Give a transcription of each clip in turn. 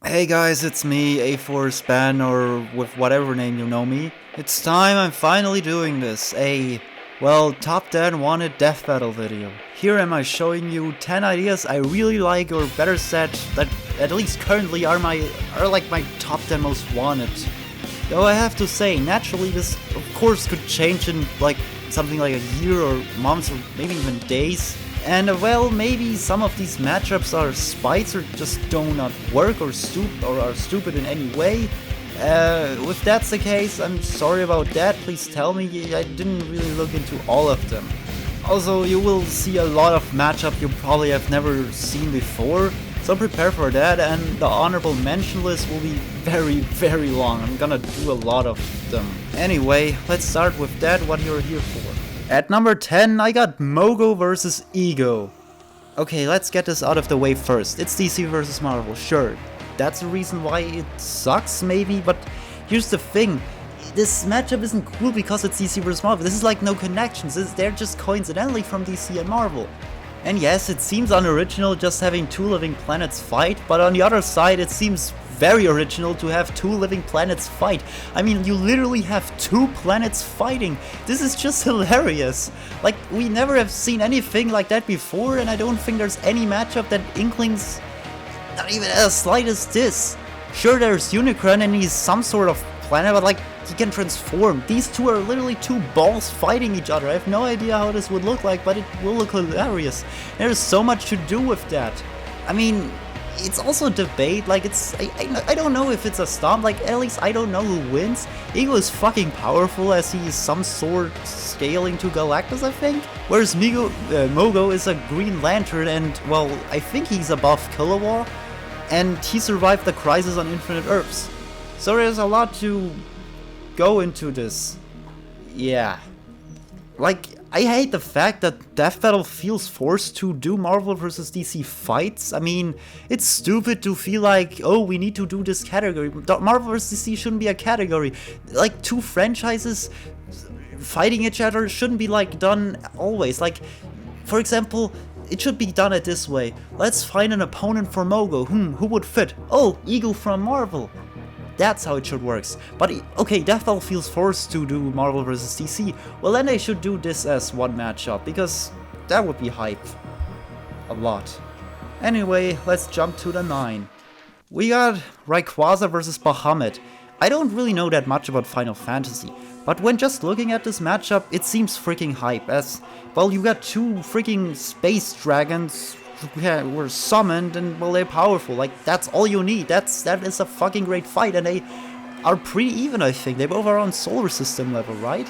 Hey guys, it's me, A4Span, or with whatever name you know me. It's time I'm finally doing this, top 10 wanted death battle video. Here am I showing you 10 ideas I really like, or better said, that at least currently are like my top 10 most wanted. Though I have to say, naturally this of course could change in like something like a year or months or maybe even days. And maybe some of these matchups are spites or just do not work or are stupid in any way. If that's the case, I'm sorry about that. Please tell me. I didn't really look into all of them. Also, you will see a lot of matchup you probably have never seen before, so prepare for that, and the honorable mention list will be very, very long. I'm gonna do a lot of them. Anyway, let's start with that, what you're here for. At number 10, I got Mogo vs. Ego. Okay, let's get this out of the way first. It's DC vs. Marvel, sure. That's the reason why it sucks, maybe, but here's the thing. This matchup isn't cool because it's DC vs. Marvel. This is like no connections. They're just coincidentally from DC and Marvel. And yes, it seems unoriginal just having two living planets fight, but on the other side, it seems very original to have two living planets fight. I mean, you literally have two planets fighting. This is just hilarious. Like, we never have seen anything like that before, and I don't think there's any matchup that Inklings not even as slight as this. Sure, there's Unicron and he's some sort of planet, but like, he can transform. These two are literally two balls fighting each other. I have no idea how this would look like, but it will look hilarious. There's so much to do with that. I mean, it's also a debate, like I don't know if it's a stomp, like at least I don't know who wins. Ego is fucking powerful as he is some sort scaling to Galactus, I think. Whereas Mogo is a Green Lantern and, well, I think he's above Kilowar. And he survived the Crisis on Infinite Earths. So there's a lot to go into this. Yeah. Like, I hate the fact that Death Battle feels forced to do Marvel vs. DC fights. I mean, it's stupid to feel like, oh, we need to do this category. Marvel vs. DC shouldn't be a category. Like, two franchises fighting each other shouldn't be, like, done always. Like, for example, it should be done this way. Let's find an opponent for Mogo. Who would fit? Oh, Ego from Marvel. That's how it should work. But okay, Death Battle feels forced to do Marvel vs. DC. Well, then they should do this as one matchup, because that would be hype. A lot. Anyway, let's jump to the 9. We got Rayquaza vs. Bahamut. I don't really know that much about Final Fantasy, but when just looking at this matchup, it seems freaking hype, as, well, you got two freaking space dragons who were summoned, and, well, they're powerful. Like, that's all you need. That is a fucking great fight, and they are pretty even, I think. They both are on solar system level, right?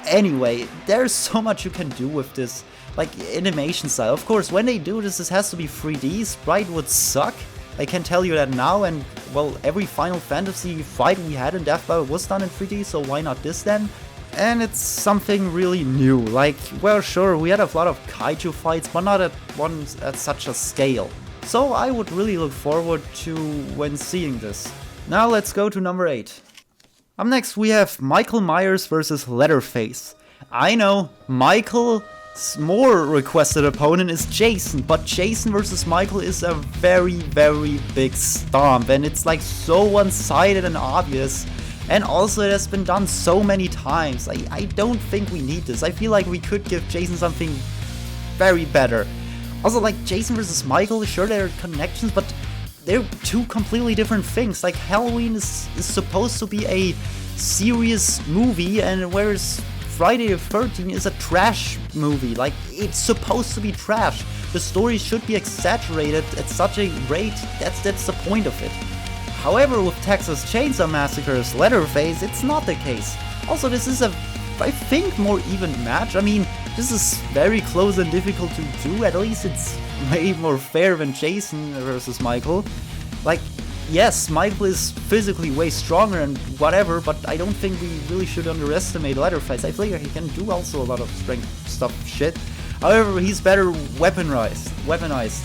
Anyway, there's so much you can do with this, like, animation style. Of course, when they do this, has to be 3D. Sprite would suck. I can tell you that now, and, well, every Final Fantasy fight we had in Death Battle was done in 3D, so why not this then? And it's something really new. Like, well, sure, we had a lot of kaiju fights, but not at such a scale. So I would really look forward to when seeing this. Now let's go to number 8. Up next we have Michael Myers vs. Leatherface. I know, Michael's more requested opponent is Jason, but Jason versus Michael is a very, very big stomp, and it's like so one-sided and obvious. And also it has been done so many times. I don't think we need this. I feel like we could give Jason something very better. Also, like, Jason versus Michael, sure, there are connections, but they're two completely different things. Like, Halloween is supposed to be a serious movie, and whereas Friday the 13th is a trash movie. Like, it's supposed to be trash. The story should be exaggerated at such a rate. That's the point of it. However, with Texas Chainsaw Massacre's Leatherface, it's not the case. Also, this is I think, more even match. I mean, this is very close and difficult to do. At least it's way more fair than Jason versus Michael. Like, yes, Michael is physically way stronger and whatever, but I don't think we really should underestimate Leatherface. I feel like he can do also a lot of strength stuff shit. However, he's better weaponized.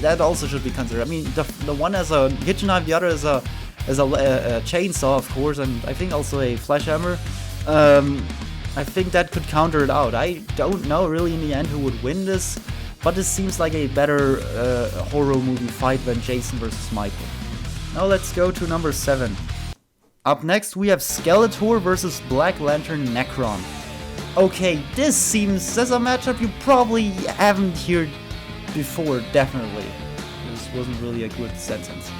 That also should be considered. I mean, the one has a kitchen knife, the other is a chainsaw, of course, and I think also a flash hammer. I think that could counter it out. I don't know really in the end who would win this, but this seems like a better horror movie fight than Jason versus Michael. Now let's go to number 7. Up next we have Skeletor versus Black Lantern Necron. Okay, this seems as a matchup you probably haven't heard before, definitely. This wasn't really a good sentence.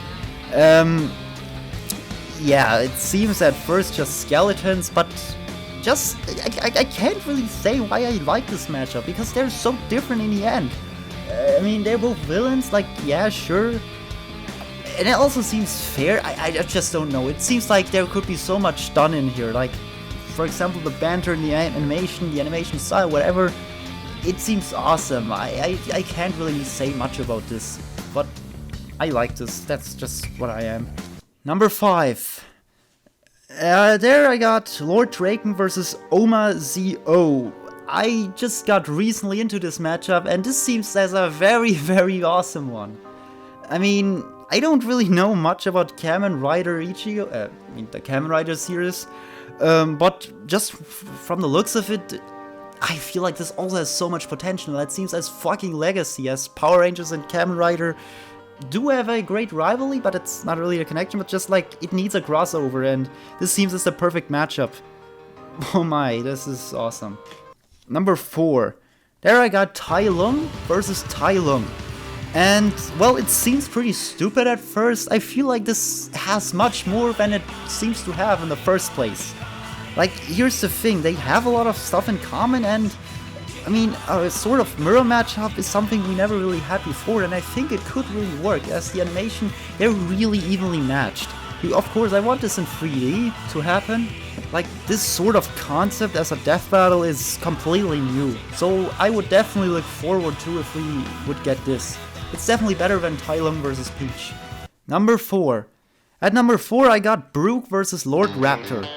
Yeah, it seems at first just skeletons, but I can't really say why I like this matchup, because they're so different in the end. I mean, they're both villains, like, yeah, sure. And it also seems fair. I just don't know. It seems like there could be so much done in here. Like, for example, the banter and the animation style, whatever. It seems awesome. I can't really say much about this, but I like this. That's just what I am. Number 5. There I got Lord Draken versus Oma Z.O. I just got recently into this matchup, and this seems as a very, very awesome one. I mean, I don't really know much about Kamen Rider Ichigo, the Kamen Rider series, but just from the looks of it, I feel like this also has so much potential. It seems as fucking legacy, as Power Rangers and Kamen Rider do have a great rivalry, but it's not really a connection, but just like it needs a crossover, and this seems as the perfect matchup. Oh my, this is awesome. Number 4. There I got Tai Lung versus Tai Lung. And, well, it seems pretty stupid at first. I feel like this has much more than it seems to have in the first place. Like, here's the thing, they have a lot of stuff in common, and I mean, a sort of mirror matchup is something we never really had before, and I think it could really work, as the animation, they're really evenly matched. Of course, I want this in 3D to happen. Like, this sort of concept as a death battle is completely new, so I would definitely look forward to if we would get this. It's definitely better than Tai Lung vs Peach. Number 4. At number 4 I got Brook vs Lord Raptor.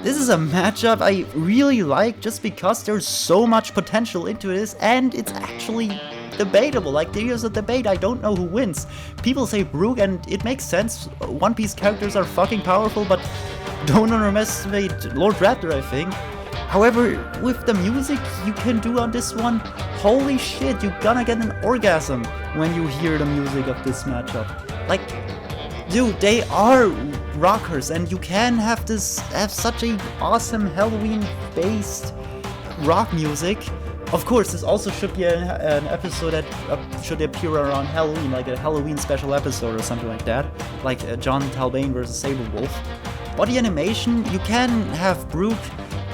This is a matchup I really like just because there's so much potential into this, and it's actually debatable. Like, there's a debate, I don't know who wins. People say Brook, and it makes sense. One Piece characters are fucking powerful, but don't underestimate Lord Raptor, I think. However, with the music you can do on this one, holy shit, you're gonna get an orgasm when you hear the music of this matchup. Like, dude, they are rockers, and you can have such a awesome Halloween-based rock music. Of course, this also should be an episode that should appear around Halloween, like a Halloween special episode or something like that, like John Talbane vs Saberwolf. But the animation, you can have Brook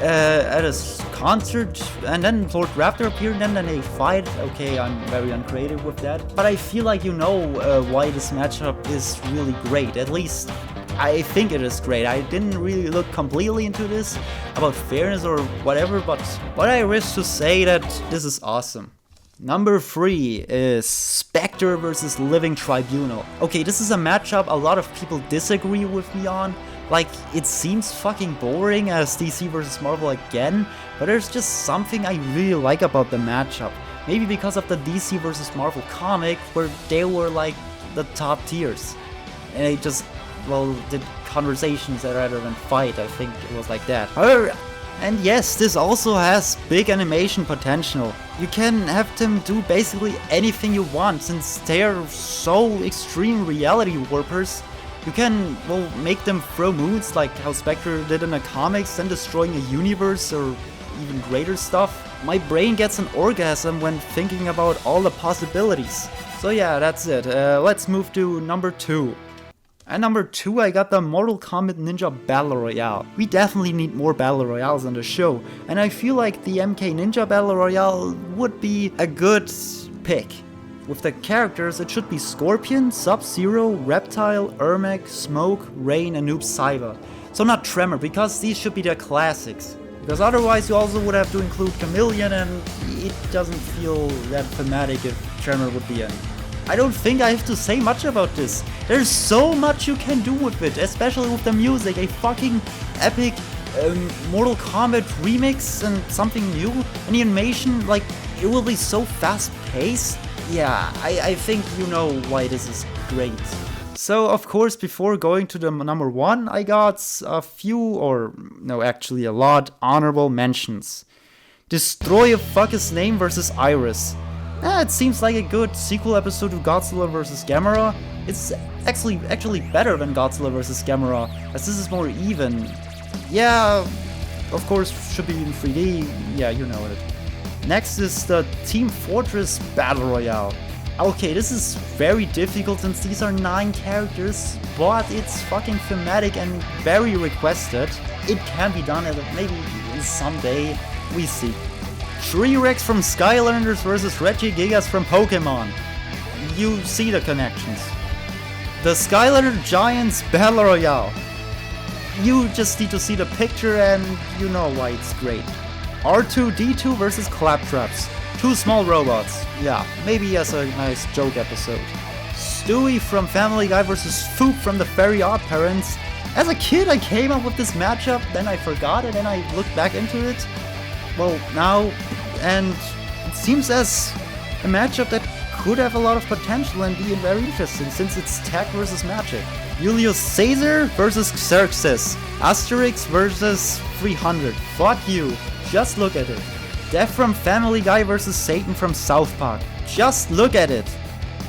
at a concert, and then Lord Raptor appeared, and then they fight. Okay, I'm very uncreative with that, but I feel like you know why this matchup is really great. At least I think it is great. I didn't really look completely into this about fairness or whatever, but I risk to say that this is awesome. Number 3 is Spectre vs Living Tribunal. Okay, this is a matchup a lot of people disagree with me on. Like, it seems fucking boring as DC vs Marvel again, but there's just something I really like about the matchup. Maybe because of the DC vs Marvel comic, where they were like the top tiers. And they just, well, did conversations rather than fight. I think it was like that. However, and yes, this also has big animation potential. You can have them do basically anything you want, since they're so extreme reality warpers. You can, well, make them throw moves like how Spectre did in the comics, then destroying a universe or even greater stuff. My brain gets an orgasm when thinking about all the possibilities. So yeah, that's it. Let's move to number 2. At number 2 I got the Mortal Kombat Ninja Battle Royale. We definitely need more Battle Royales on the show, and I feel like the MK Ninja Battle Royale would be a good pick. With the characters, it should be Scorpion, Sub-Zero, Reptile, Ermac, Smoke, Rain, and Noob Saibot. So not Tremor, because these should be the classics. Because otherwise you also would have to include Chameleon, and it doesn't feel that thematic if Tremor would be in. I don't think I have to say much about this. There's so much you can do with it, especially with the music. A fucking epic Mortal Kombat remix and something new. And the animation, like, it will be so fast-paced. Yeah, I think you know why this is great. So, of course, before going to the number 1, I got a few, or no, actually a lot, honorable mentions. Destroy a Fuck His Name vs Iris. It seems like a good sequel episode to Godzilla vs. Gamera. It's actually better than Godzilla vs. Gamera, as this is more even. Yeah, of course, should be in 3D, yeah, you know it. Next is the Team Fortress Battle Royale. Okay, this is very difficult since these are 9 characters, but it's fucking thematic and very requested. It can be done maybe someday, we see. Shreerex from Skylanders vs Regigigas from Pokemon. You see the connections. The Skylander Giants Battle Royale. You just need to see the picture and you know why it's great. R2-D2 vs Claptraps. 2 small robots. Yeah, maybe as a nice joke episode. Stewie from Family Guy vs Foop from the Very Odd Parents. As a kid I came up with this matchup, then I forgot it and I looked back into it. Well, now, and it seems as a matchup that could have a lot of potential and be very interesting since it's tech versus magic. Julius Caesar versus Xerxes. Asterix versus 300. Fuck you. Just look at it. Death from Family Guy versus Satan from South Park. Just look at it.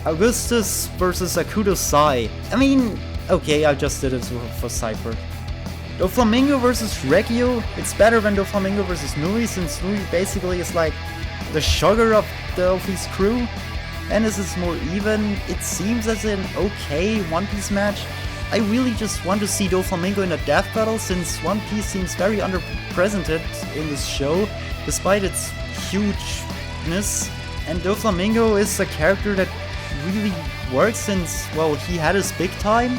Augustus versus Akuto Sai. I mean, okay, I just did it for Cypher. Doflamingo versus Regio. It's better than Doflamingo versus Nui, since Nui basically is like the sugar of the Elfie's crew. And this is more even. It seems as an okay One Piece match. I really just want to see Doflamingo in a death battle, since One Piece seems very underrepresented in this show, despite its hugeness. And Doflamingo is a character that really works since, well, he had his big time,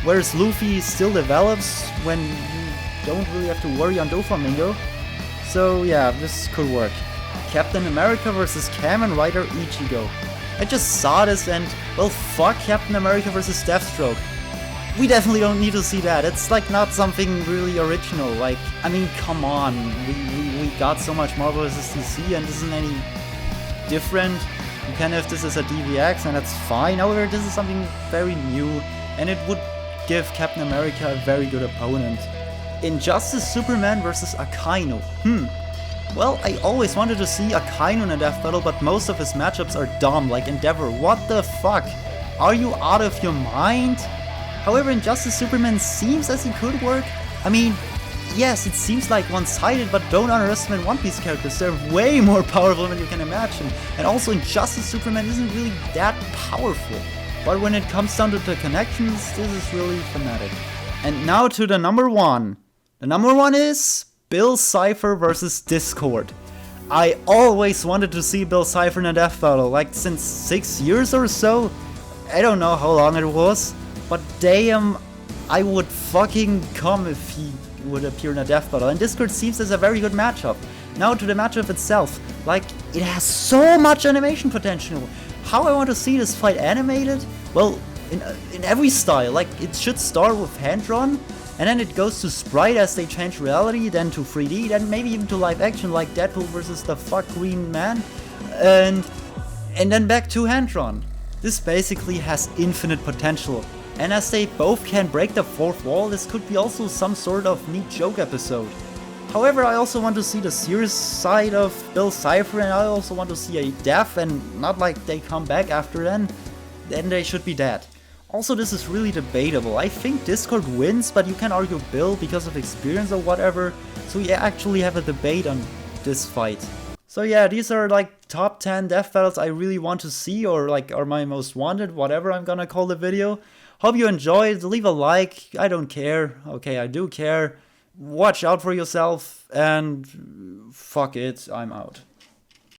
whereas Luffy still develops when you don't really have to worry on Doflamingo. So yeah, this could work. Captain America vs. Kamen Rider Ichigo. I just saw this and, well, fuck Captain America vs. Deathstroke. We definitely don't need to see that. It's like not something really original. Like, I mean, come on. We got so much Marvel vs. DC and this isn't any different. You can have this as a DVX and that's fine. However, this is something very new and it would give Captain America a very good opponent. Injustice Superman vs. Akainu. Well, I always wanted to see Akainu in a death battle, but most of his matchups are dumb, like Endeavor. What the fuck? Are you out of your mind? However, Injustice Superman seems as he could work. I mean, yes, it seems like one-sided, but don't underestimate One Piece characters. They're way more powerful than you can imagine. And also, Injustice Superman isn't really that powerful. But when it comes down to the connections, this is really thematic. And now to the number 1. The number 1 is Bill Cipher vs. Discord. I always wanted to see Bill Cipher in a death battle, like since 6 years or so. I don't know how long it was, but damn, I would fucking come if he would appear in a death battle. And Discord seems as a very good matchup. Now to the matchup itself, like, it has so much animation potential. How I want to see this fight animated? Well, in every style, like, it should start with hand-drawn, and then it goes to sprite as they change reality, then to 3D, then maybe even to live action like Deadpool versus the fuck Green Man, and then back to hand-drawn. This basically has infinite potential, and as they both can break the fourth wall, this could be also some sort of neat joke episode. However, I also want to see the serious side of Bill Cipher, and I also want to see a death, and not like they come back after then they should be dead. Also, this is really debatable. I think Discord wins, but you can argue Bill because of experience or whatever, so we actually have a debate on this fight. So yeah, these are like top 10 death battles I really want to see, or like are my most wanted, whatever I'm gonna call the video. Hope you enjoyed, leave a like, I don't care. Okay, I do care. Watch out for yourself, and fuck it, I'm out.